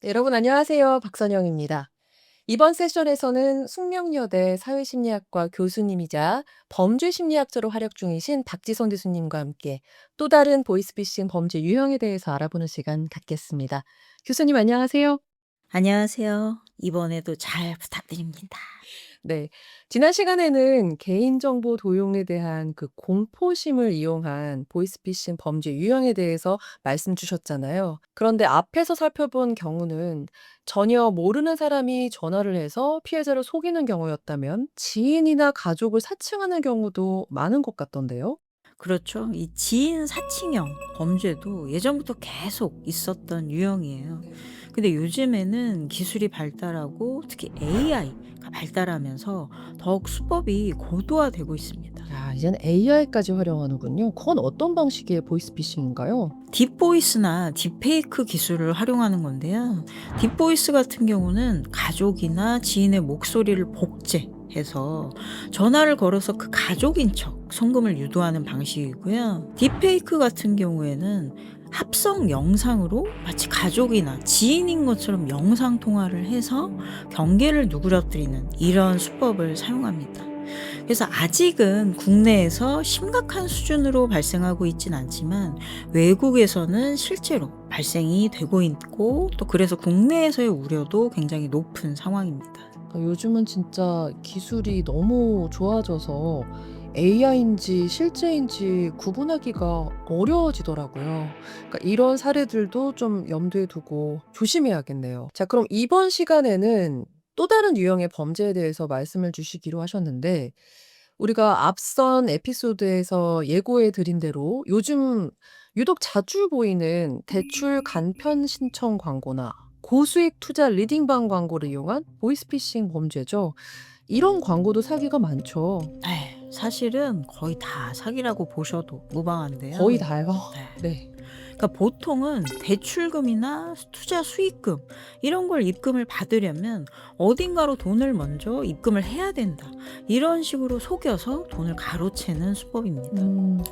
네, 여러분 안녕하세요. 박선영입니다. 이번 세션에서는 숙명여대 사회심리학과 교수님이자 범죄심리학자로 활약 중이신 박지성 교수님과 함께 또 다른 보이스피싱 범죄 유형에 대해서 알아보는 시간 갖겠습니다. 교수님 안녕하세요. 안녕하세요. 이번에도 잘 부탁드립니다. 네. 지난 시간에는 개인정보 도용에 대한 그 공포심을 이용한 보이스피싱 범죄 유형에 대해서 말씀 주셨잖아요. 그런데 앞에서 살펴본 경우는 전혀 모르는 사람이 전화를 해서 피해자를 속이는 경우였다면 지인이나 가족을 사칭하는 경우도 많은 것 같던데요. 그렇죠. 이 지인 사칭형 범죄도 예전부터 계속 있었던 유형이에요. 네. 근데 요즘에는 기술이 발달하고 특히 AI가 발달하면서 더욱 수법이 고도화되고 있습니다. 야, 이젠 AI까지 활용하는군요. 그건 어떤 방식의 보이스피싱인가요? 딥보이스나 딥페이크 기술을 활용하는 건데요. 딥보이스 같은 경우는 가족이나 지인의 목소리를 복제해서 전화를 걸어서 그 가족인 척 송금을 유도하는 방식이고요. 딥페이크 같은 경우에는 합성 영상으로 마치 가족이나 지인인 것처럼 영상 통화를 해서 경계를 누그러뜨리는 이런 수법을 사용합니다. 그래서 아직은 국내에서 심각한 수준으로 발생하고 있진 않지만 외국에서는 실제로 발생이 되고 있고 또 그래서 국내에서의 우려도 굉장히 높은 상황입니다. 요즘은 진짜 기술이 너무 좋아져서 AI인지 실제인지 구분하기가 어려워지더라고요. 그러니까 이런 사례들도 좀 염두에 두고 조심해야겠네요. 자, 그럼 이번 시간에는 또 다른 유형의 범죄에 대해서 말씀을 주시기로 하셨는데, 우리가 앞선 에피소드에서 예고해 드린 대로 요즘 유독 자주 보이는 대출 간편 신청 광고나 고수익 투자 리딩방 광고를 이용한 보이스피싱 범죄죠. 이런 광고도 사기가 많죠. 네, 사실은 거의 다 사기라고 보셔도 무방한데요. 거의 다요. 네. 네. 그러니까 보통은 대출금이나 투자 수익금 이런 걸 입금을 받으려면 어딘가로 돈을 먼저 입금을 해야 된다. 이런 식으로 속여서 돈을 가로채는 수법입니다.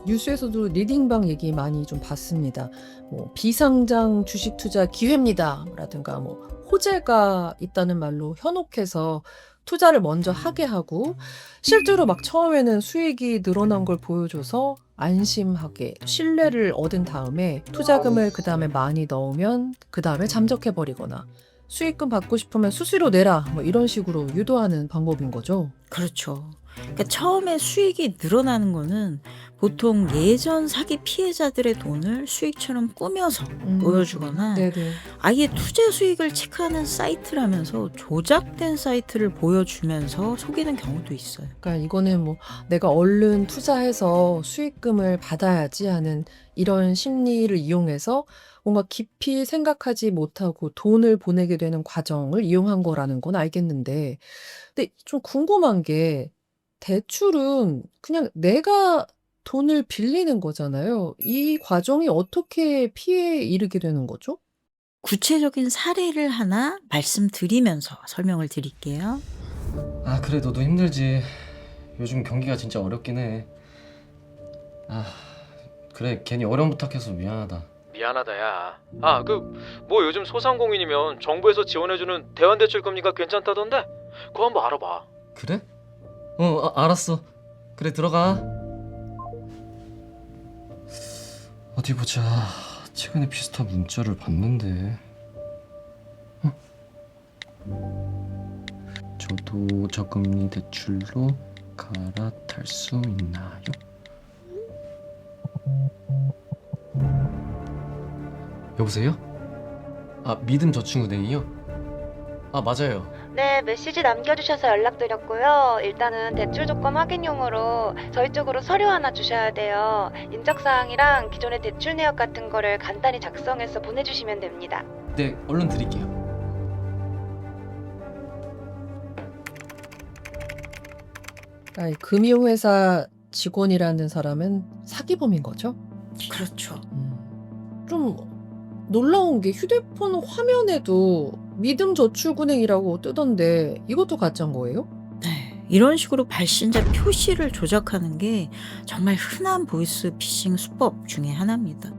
뉴스에서도 리딩방 얘기 많이 좀 봤습니다. 뭐 비상장 주식 투자 기회입니다. 라든가 뭐 호재가 있다는 말로 현혹해서 투자를 먼저 하게 하고 실제로 막 처음에는 수익이 늘어난 걸 보여줘서 안심하게 신뢰를 얻은 다음에 투자금을 그다음에 많이 넣으면 그다음에 잠적해 버리거나 수익금 받고 싶으면 수수료 내라 뭐 이런 식으로 유도하는 방법인 거죠. 그렇죠. 그러니까 처음에 수익이 늘어나는 거는 보통 예전 사기 피해자들의 돈을 수익처럼 꾸며서 보여주거나 네네. 아예 투자 수익을 체크하는 사이트라면서 조작된 사이트를 보여주면서 속이는 경우도 있어요. 그러니까 이거는 뭐 '내가 얼른 투자해서 수익금을 받아야지.' 하는 이런 심리를 이용해서 뭔가 깊이 생각하지 못하고 돈을 보내게 되는 과정을 이용한 거라는 건 알겠는데, 근데 좀 궁금한 게 대출은 그냥 내가 돈을 빌리는 거잖아요. 이 과정이 어떻게 피해에 이르게 되는 거죠? 구체적인 사례를 하나 말씀드리면서 설명을 드릴게요. 아, 그래, 너도 힘들지. 요즘 경기가 진짜 어렵긴 해. 아, 그래, 괜히 어려운 부탁해서 미안하다. 미안하다 야. 뭐 요즘 소상공인이면 정부에서 지원해주는 대환대출 금리가 괜찮다던데? 그거 한번 알아봐. 그래? 알았어. 그래, 들어가. 어디 보자. 최근에 비슷한 문자를 봤는데. 저도 저금리 대출로 갈아탈 수 있나요? 여보세요? 아, 믿음저축은행이요? 아, 맞아요. 네, 메시지 남겨주셔서 연락드렸고요. 일단은 대출 조건 확인용으로 저희 쪽으로 서류 하나 주셔야 돼요. 인적사항이랑 기존의 대출 내역 같은 거를 간단히 작성해서 보내주시면 됩니다. 네, 얼른 드릴게요. 아이 금융회사 직원이라는 사람은 사기범인 거죠? 그렇죠. 좀 놀라운 게 휴대폰 화면에도 믿음저축은행이라고 뜨던데 이것도 가짜인 거예요? 네, 이런 식으로 발신자 표시를 조작하는 게 정말 흔한 보이스 피싱 수법 중에 하나입니다.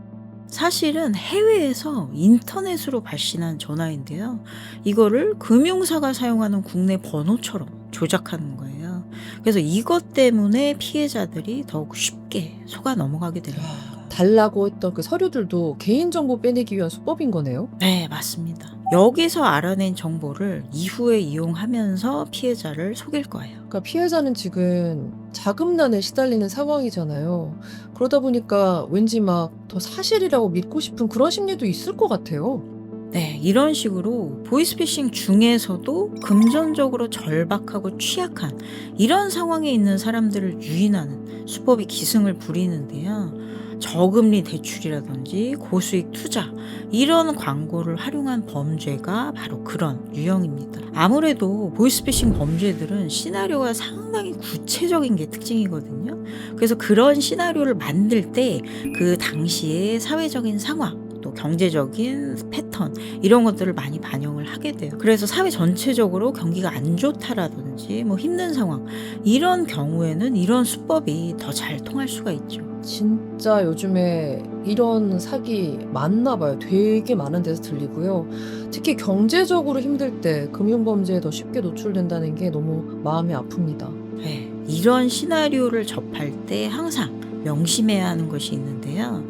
사실은 해외에서 인터넷으로 발신한 전화인데요. 이거를 금융사가 사용하는 국내 번호처럼 조작하는 거예요. 그래서 이것 때문에 피해자들이 더욱 쉽게 속아 넘어가게 되는 거예요. 달라고 했던 그 서류들도 개인정보 빼내기 위한 수법인 거네요? 네, 맞습니다. 여기서 알아낸 정보를 이후에 이용하면서 피해자를 속일 거예요. 그러니까 피해자는 지금 자금난에 시달리는 상황이잖아요. 그러다 보니까 왠지 막 더 사실이라고 믿고 싶은 그런 심리도 있을 것 같아요. 네, 이런 식으로 보이스피싱 중에서도 금전적으로 절박하고 취약한 이런 상황에 있는 사람들을 유인하는 수법이 기승을 부리는데요. 저금리 대출이라든지 고수익 투자 이런 광고를 활용한 범죄가 바로 그런 유형입니다. 아무래도 보이스피싱 범죄들은 시나리오가 상당히 구체적인 게 특징이거든요. 그래서 그런 시나리오를 만들 때 그 당시의 사회적인 상황 또 경제적인 패턴 이런 것들을 많이 반영을 하게 돼요. 그래서 사회 전체적으로 경기가 안 좋다라든지 뭐 힘든 상황 이런 경우에는 이런 수법이 더 잘 통할 수가 있죠. 진짜 요즘에 이런 사기 많나 봐요. 되게 많은 데서 들리고요. 특히 경제적으로 힘들 때 금융범죄에 더 쉽게 노출된다는 게 너무 마음이 아픕니다. 네, 이런 시나리오를 접할 때 항상 명심해야 하는 것이 있는데요.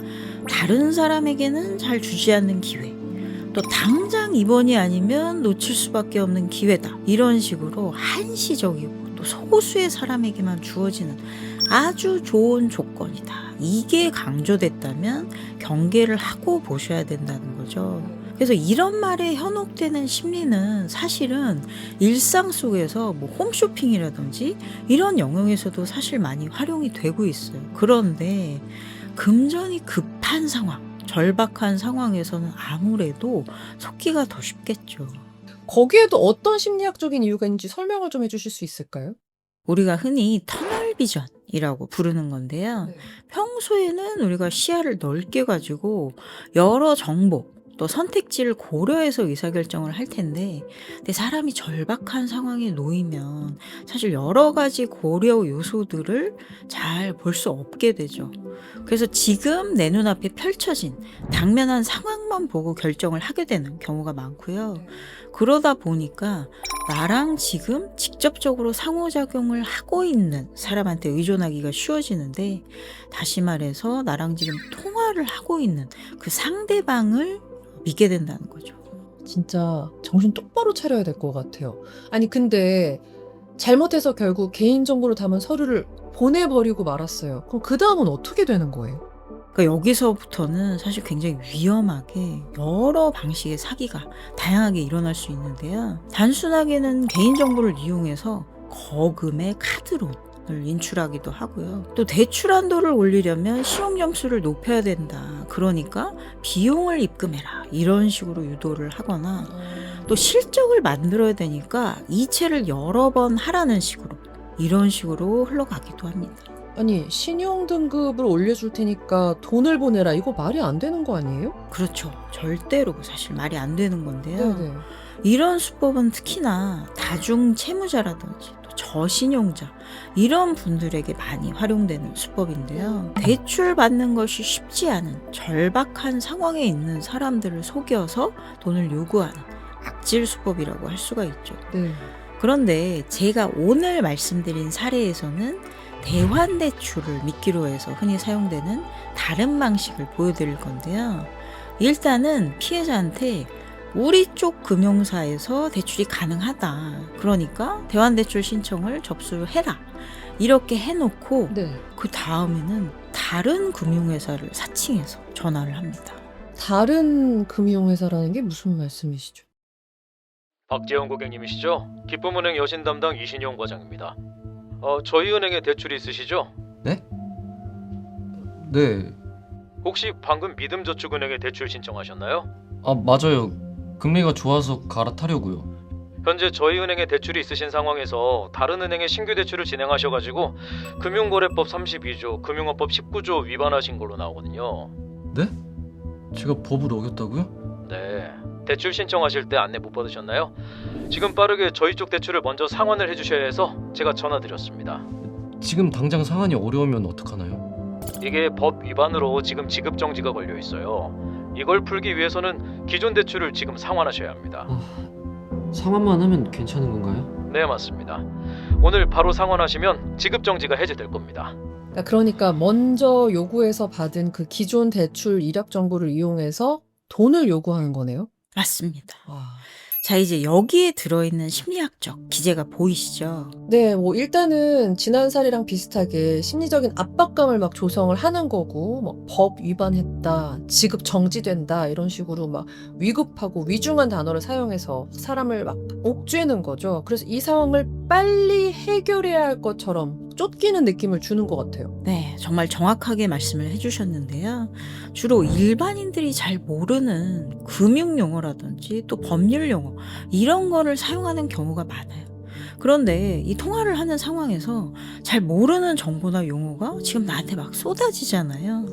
다른 사람에게는 잘 주지 않는 기회, 또 당장 이번이 아니면 놓칠 수밖에 없는 기회다. 이런 식으로 한시적이고 또 소수의 사람에게만 주어지는 아주 좋은 조건이다. 이게 강조됐다면 경계를 하고 보셔야 된다는 거죠. 그래서 이런 말에 현혹되는 심리는 사실은 일상 속에서 뭐 홈쇼핑이라든지 이런 영역에서도 사실 많이 활용이 되고 있어요. 그런데 금전이 급한 상황, 절박한 상황에서는 아무래도 속기가 더 쉽겠죠. 거기에도 어떤 심리학적인 이유가 있는지 설명을 좀 해주실 수 있을까요? 우리가 흔히 터널 비전이라고 부르는 건데요. 네. 평소에는 우리가 시야를 넓게 가지고 여러 정보 또 선택지를 고려해서 의사결정을 할 텐데 근데 사람이 절박한 상황에 놓이면 사실 여러 가지 고려 요소들을 잘 볼 수 없게 되죠. 그래서 지금 내 눈앞에 펼쳐진 당면한 상황만 보고 결정을 하게 되는 경우가 많고요. 그러다 보니까 나랑 지금 직접적으로 상호작용을 하고 있는 사람한테 의존하기가 쉬워지는데 다시 말해서 나랑 지금 통화를 하고 있는 그 상대방을 믿게 된다는 거죠. 진짜 정신 똑바로 차려야 될 것 같아요. 아니 근데 잘못해서 결국 개인정보를 담은 서류를 보내버리고 말았어요. 그럼 그 다음은 어떻게 되는 거예요? 그러니까 여기서부터는 사실 굉장히 위험하게 여러 방식의 사기가 다양하게 일어날 수 있는데요. 단순하게는 개인정보를 이용해서 거금의 카드론을 인출하기도 하고요. 또 대출 한도를 올리려면 신용점수를 높여야 된다. 그러니까 비용을 입금해라. 이런 식으로 유도를 하거나 또 실적을 만들어야 되니까 이체를 여러 번 하라는 식으로 이런 식으로 흘러가기도 합니다. 아니 신용등급을 올려줄 테니까 돈을 보내라 이거 말이 안 되는 거 아니에요? 그렇죠. 절대로 사실 말이 안 되는 건데요. 네네. 이런 수법은 특히나 다중 채무자라든지 또 저신용자 이런 분들에게 많이 활용되는 수법인데요. 대출 받는 것이 쉽지 않은 절박한 상황에 있는 사람들을 속여서 돈을 요구하는 악질 수법이라고 할 수가 있죠. 네. 그런데 제가 오늘 말씀드린 사례에서는 대환대출을 미끼로 해서 흔히 사용되는 다른 방식을 보여드릴 건데요. 일단은 피해자한테 우리 쪽 금융사에서 대출이 가능하다. 그러니까 대환대출 신청을 접수해라. 이렇게 해놓고 네. 그 다음에는 다른 금융회사를 사칭해서 전화를 합니다. 다른 금융회사라는 게 무슨 말씀이시죠? 박재영 고객님이시죠? 기쁨은행 여신 담당 이신용 과장입니다. 저희 은행에 대출이 있으시죠? 네? 혹시 방금 믿음저축은행에 대출 신청하셨나요? 아 맞아요. 금리가 좋아서 갈아타려고요. 현재 저희 은행에 대출이 있으신 상황에서 다른 은행에 신규 대출을 진행하셔가지고 금융거래법 32조, 금융업법 19조 위반하신 걸로 나오거든요. 네? 제가 법을 어겼다고요? 네, 대출 신청하실 때 안내 못 받으셨나요? 지금 빠르게 저희 쪽 대출을 먼저 상환을 해주셔야 해서 제가 전화 드렸습니다. 지금 당장 상환이 어려우면 어떡하나요? 이게 법 위반으로 지금 지급 정지가 걸려 있어요. 이걸 풀기 위해서는 기존 대출을 지금 상환하셔야 합니다. 상환만 하면 괜찮은 건가요? 네, 맞습니다. 오늘 바로 상환하시면 지급 정지가 해제될 겁니다. 그러니까 먼저 요구해서 받은 그 기존 대출 이력 정보를 이용해서 돈을 요구하는 거네요. 맞습니다. 와. 자, 이제 여기에 들어있는 심리학적 기제가 보이시죠? 네, 뭐 일단은 지난 사례랑 비슷하게 심리적인 압박감을 막 조성을 하는 거고, 뭐 법 위반했다, 지급 정지된다 이런 식으로 막 위급하고 위중한 단어를 사용해서 사람을 막 옥죄는 거죠. 그래서 이 상황을 빨리 해결해야 할 것처럼 쫓기는 느낌을 주는 것 같아요. 네, 정말 정확하게 말씀을 해주셨는데요. 주로 일반인들이 잘 모르는 금융 용어라든지 또 법률 용어 이런 거를 사용하는 경우가 많아요. 그런데 이 통화를 하는 상황에서 잘 모르는 정보나 용어가 지금 나한테 막 쏟아지잖아요.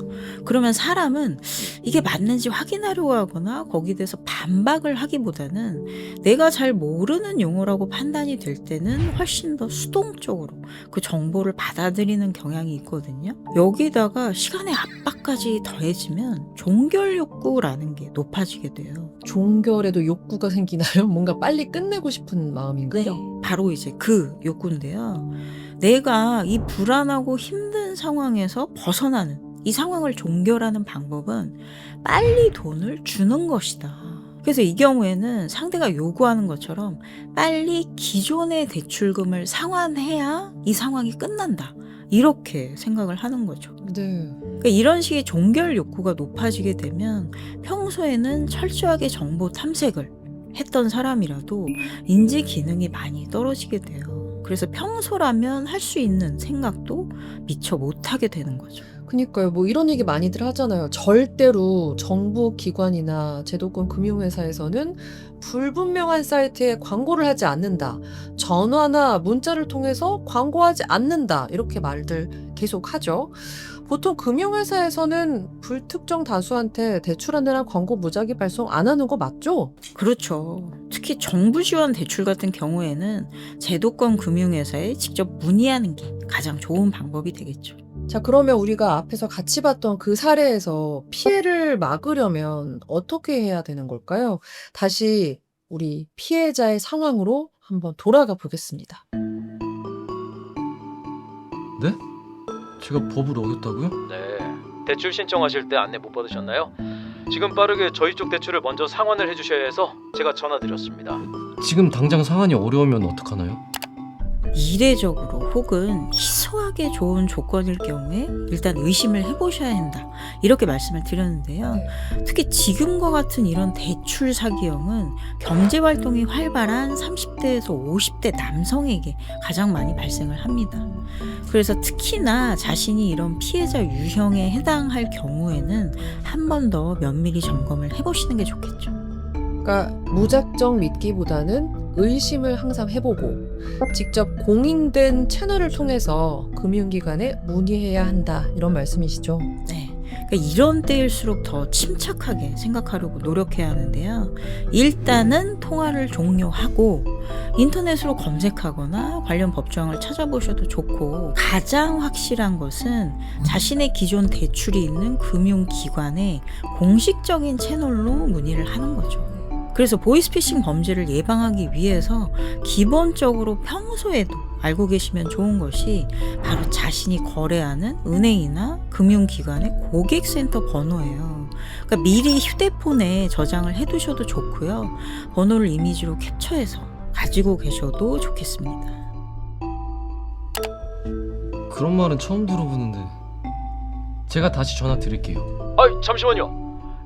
그러면 사람은 이게 맞는지 확인하려고 하거나 거기에 대해서 반박을 하기보다는 내가 잘 모르는 용어라고 판단이 될 때는 훨씬 더 수동적으로 그 정보를 받아들이는 경향이 있거든요. 여기다가 시간의 압박까지 더해지면 종결 욕구라는 게 높아지게 돼요. 종결에도 욕구가 생기나요? 뭔가 빨리 끝내고 싶은 마음인가요? 바로 이제 그 욕구인데요. 내가 이 불안하고 힘든 상황에서 벗어나는 이 상황을 종결하는 방법은 빨리 돈을 주는 것이다. 그래서 이 경우에는 상대가 요구하는 것처럼 빨리 기존의 대출금을 상환해야 이 상황이 끝난다. 이렇게 생각을 하는 거죠. 네. 그러니까 이런 식의 종결 욕구가 높아지게 되면 평소에는 철저하게 정보 탐색을 했던 사람이라도 인지 기능이 많이 떨어지게 돼요. 그래서 평소라면 할 수 있는 생각도 미처 못하게 되는 거죠. 그니까요. 뭐 이런 얘기 많이들 하잖아요. 절대로 정부 기관이나 제도권 금융회사에서는 불분명한 사이트에 광고를 하지 않는다. 전화나 문자를 통해서 광고하지 않는다. 이렇게 말들 계속 하죠. 보통 금융회사에서는 불특정 다수한테 대출하느라 광고 무작위 발송 안 하는 거 맞죠? 그렇죠. 특히 정부 지원 대출 같은 경우에는 제도권 금융회사에 직접 문의하는 게 가장 좋은 방법이 되겠죠. 자, 그러면 우리가 앞에서 같이 봤던 그 사례에서 피해를 막으려면 어떻게 해야 되는 걸까요? 다시 우리 피해자의 상황으로 한번 돌아가 보겠습니다. 네? 제가 법을 어겼다고요? 네, 대출 신청하실 때 안내 못 받으셨나요? 지금 빠르게 저희 쪽 대출을 먼저 상환을 해주셔야 해서 제가 전화드렸습니다. 지금 당장 상환이 어려우면 어떡하나요? 이례적으로 혹은 희소하게 좋은 조건일 경우에 일단 의심을 해보셔야 한다. 이렇게 말씀을 드렸는데요. 특히 지금과 같은 이런 대출 사기형은 경제활동이 활발한 30대에서 50대 남성에게 가장 많이 발생을 합니다. 그래서 특히나 자신이 이런 피해자 유형에 해당할 경우에는 한 번 더 면밀히 점검을 해보시는 게 좋겠죠. 그러니까 무작정 믿기보다는 의심을 항상 해보고 직접 공인된 채널을 통해서 금융기관에 문의해야 한다. 이런 말씀이시죠? 네. 그러니까 이런 때일수록 더 침착하게 생각하려고 노력해야 하는데요. 일단은 통화를 종료하고 인터넷으로 검색하거나 관련 법조항을 찾아보셔도 좋고, 가장 확실한 것은 자신의 기존 대출이 있는 금융기관에 공식적인 채널로 문의를 하는 거죠. 그래서 보이스피싱 범죄를 예방하기 위해서 기본적으로 평소에도 알고 계시면 좋은 것이 바로 자신이 거래하는 은행이나 금융기관의 고객센터 번호예요. 그러니까 미리 휴대폰에 저장을 해두셔도 좋고요. 번호를 이미지로 캡처해서 가지고 계셔도 좋겠습니다. 그런 말은 처음 들어보는데 제가 다시 전화 드릴게요. 잠시만요.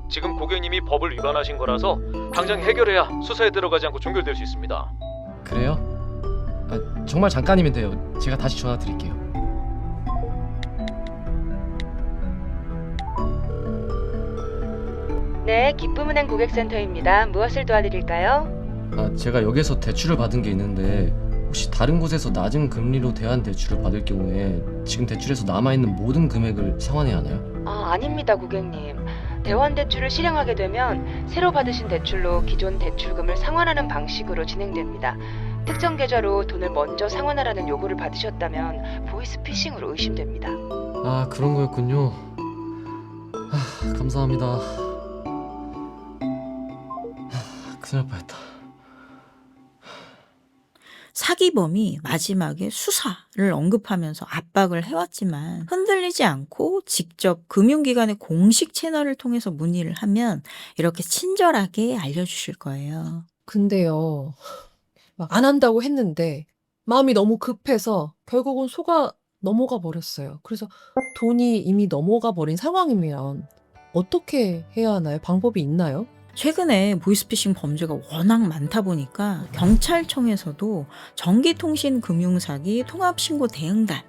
지금 고객님이 법을 위반하신 거라서 당장 해결해야 수사에 들어가지 않고 종결될 수 있습니다. 그래요? 정말 잠깐이면 돼요. 제가 다시 전화 드릴게요. 네, 기쁨은행 고객센터입니다. 무엇을 도와드릴까요? 제가 여기서 대출을 받은 게 있는데 혹시 다른 곳에서 낮은 금리로 대한 대출을 받을 경우에 지금 대출에서 남아있는 모든 금액을 상환해야 하나요? 아닙니다, 고객님. 대환 대출을 실행하게 되면 새로 받으신 대출로 기존 대출금을 상환하는 방식으로 진행됩니다. 특정 계좌로 돈을 먼저 상환하라는 요구를 받으셨다면 보이스피싱으로 의심됩니다. 아, 그런 거였군요. 감사합니다. 큰일 날 뻔했다. 사기범이 마지막에 수사를 언급하면서 압박을 해왔지만 흔들리지 않고 직접 금융기관의 공식 채널을 통해서 문의를 하면 이렇게 친절하게 알려주실 거예요. 근데요. 막 안 한다고 했는데 마음이 너무 급해서 결국은 속아 넘어가 버렸어요. 그래서 돈이 이미 넘어가 버린 상황이면 어떻게 해야 하나요? 방법이 있나요? 최근에 보이스피싱 범죄가 워낙 많다 보니까 경찰청에서도 전기통신금융사기 통합신고 대응단을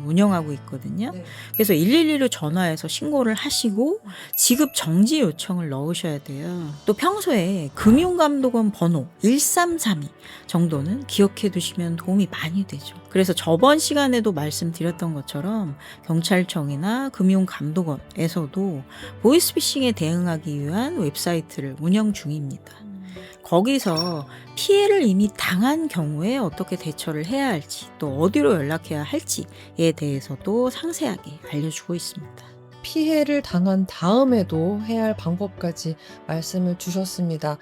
운영하고 있거든요. 네. 그래서 112로 전화해서 신고를 하시고 지급 정지 요청을 넣으셔야 돼요. 또 평소에 금융감독원 번호 1332 정도는 기억해 두시면 도움이 많이 되죠. 그래서 저번 시간에도 말씀드렸던 것처럼 경찰청이나 금융감독원에서도 보이스피싱에 대응하기 위한 웹사이트를 운영 중입니다. 거기서 피해를 이미 당한 경우에 어떻게 대처를 해야 할지, 또 어디로 연락해야 할지에 대해서도 상세하게 알려주고 있습니다. 피해를 당한 다음에도 해야 할 방법까지 말씀을 주셨습니다.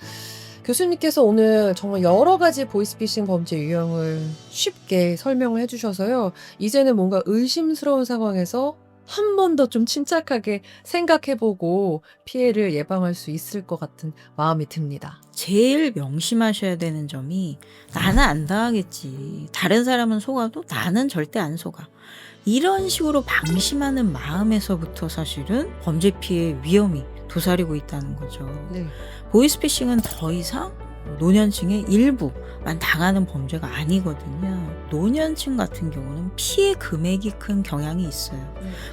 교수님께서 오늘 정말 여러 가지 보이스피싱 범죄 유형을 쉽게 설명을 해주셔서요. 이제는 뭔가 의심스러운 상황에서 한 번 더 좀 침착하게 생각해보고 피해를 예방할 수 있을 것 같은 마음이 듭니다. 제일 명심하셔야 되는 점이 나는 안 당하겠지. 다른 사람은 속아도 나는 절대 안 속아. 이런 식으로 방심하는 마음에서부터 사실은 범죄 피해 위험이 도사리고 있다는 거죠. 네. 보이스피싱은 더 이상 노년층의 일부만 당하는 범죄가 아니거든요. 노년층 같은 경우는 피해 금액이 큰 경향이 있어요.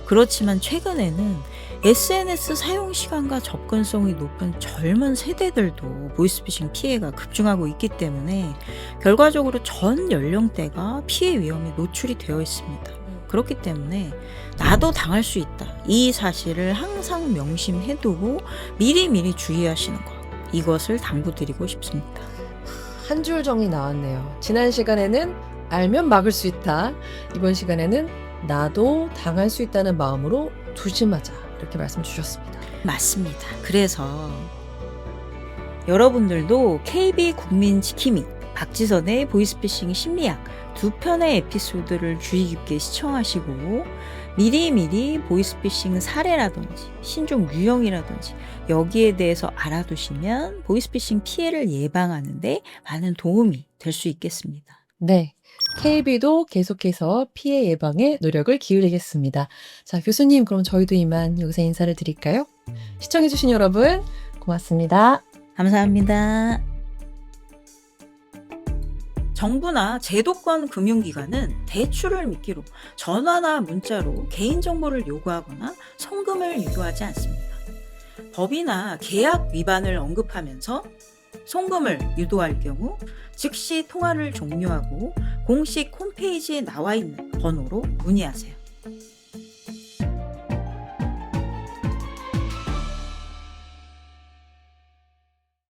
그렇지만 최근에는 SNS 사용 시간과 접근성이 높은 젊은 세대들도 보이스피싱 피해가 급증하고 있기 때문에 결과적으로 전 연령대가 피해 위험에 노출이 되어 있습니다. 그렇기 때문에 나도 당할 수 있다. 이 사실을 항상 명심해두고 미리미리 주의하시는 것. 이것을 당부드리고 싶습니다. 한 줄 정리 나왔네요. 지난 시간에는 알면 막을 수 있다. 이번 시간에는 나도 당할 수 있다는 마음으로 조심하자. 이렇게 말씀 주셨습니다. 맞습니다. 그래서 여러분들도 KB 국민지킴이 박지선의 보이스피싱 심리학 2편의 에피소드를 주의 깊게 시청하시고 미리미리 보이스피싱 사례라든지 신종 유형이라든지 여기에 대해서 알아두시면 보이스피싱 피해를 예방하는 데 많은 도움이 될 수 있겠습니다. 네. KB도 계속해서 피해 예방에 노력을 기울이겠습니다. 자, 교수님, 그럼 저희도 이만 여기서 인사를 드릴까요? 시청해주신 여러분, 고맙습니다. 감사합니다. 정부나 제도권 금융기관은 대출을 미끼로 전화나 문자로 개인정보를 요구하거나 송금을 유도하지 않습니다. 법이나 계약 위반을 언급하면서 송금을 유도할 경우 즉시 통화를 종료하고 공식 홈페이지에 나와 있는 번호로 문의하세요.